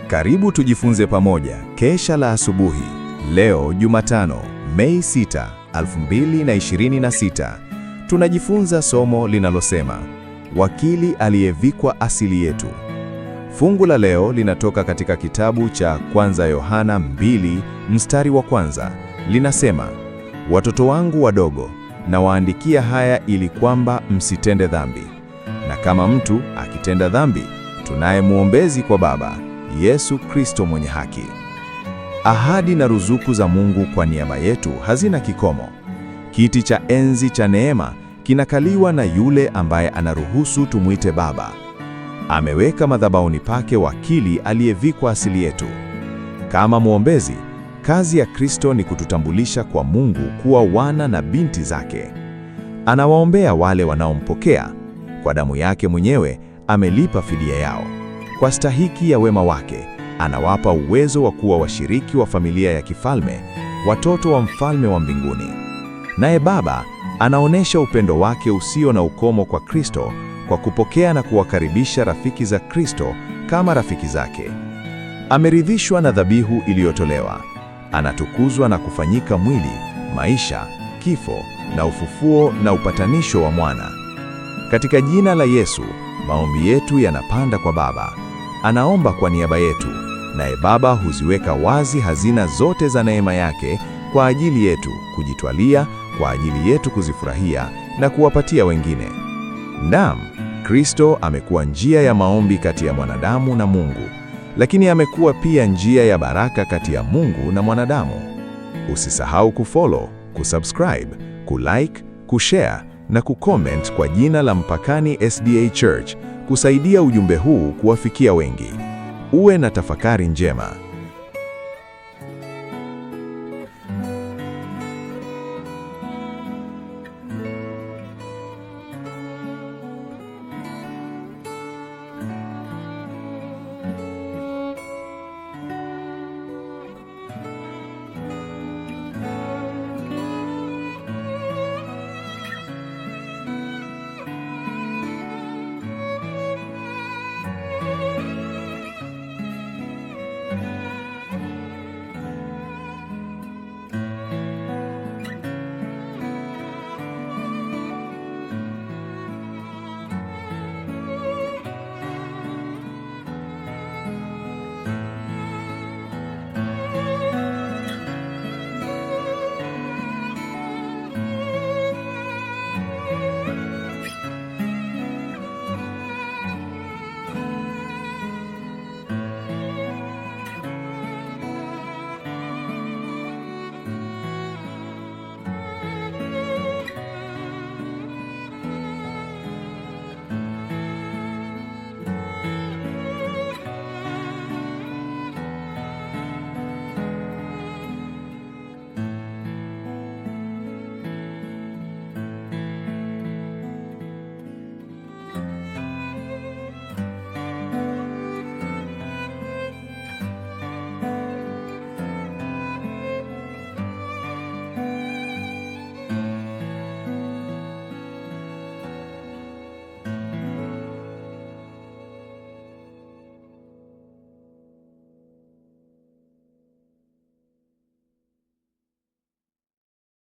Karibu tujifunze pamoja, kesha la asubuhi. Leo Jumatano, Mei 6, 2026. Tunajifunza somo linalosema, wakili aliyevikwa asili yetu. Fungu la leo linatoka katika kitabu cha kwanza Yohana 2, mstari wa kwanza. Linasema, watoto wangu wadogo, nawaandikia haya ili kwamba msitende dhambi. Na kama mtu akitenda dhambi, tunaye mwombezi kwa Baba, Yesu Kristo mwenye haki. Ahadi na ruzuku za Mungu kwa niaba yetu hazina kikomo. Kiti cha enzi cha neema kinakaliwa na yule ambaye anaruhusu tumwite Baba. Ameweka madhabahuni pake wakili aliyevikwa asili yetu. Kama mwombezi, kazi ya Kristo ni kututambulisha kwa Mungu kuwa wana na binti zake. Anawaombea wale wanaompokea. Kwa damu yake mwenyewe amelipa fidia yao. Kwa stahiki ya wema wake, anawapa uwezo wa kuwa washiriki wa familia ya kifalme, watoto wa mfalme wa mbinguni. Naye Baba anaonesha upendo wake usio na ukomo kwa Kristo kwa kupokea na kuwakaribisha rafiki za Kristo kama rafiki zake. Ameridhishwa na dhabihu iliyotolewa. Anatukuzwa na kufanyika mwili, maisha, kifo na ufufuo na upatanisho wa mwana. Katika jina la Yesu, maombi yetu yanapanda kwa Baba. Anaomba kwa niaba yetu, naye Baba huziweka wazi hazina zote za neema yake kwa ajili yetu kujitwalia, kwa ajili yetu kuzifurahia na kuwapatia wengine. Naam, Kristo amekuwa njia ya maombi kati ya mwanadamu na Mungu, lakini amekuwa pia njia ya baraka kati ya Mungu na mwanadamu. Usisahau kufollow, kusubscribe, kulike, kushare na kucomment kwa jina la Mpakani SDA Church kusaidia ujumbe huu kuwafikia wengi. Uwe na tafakari njema.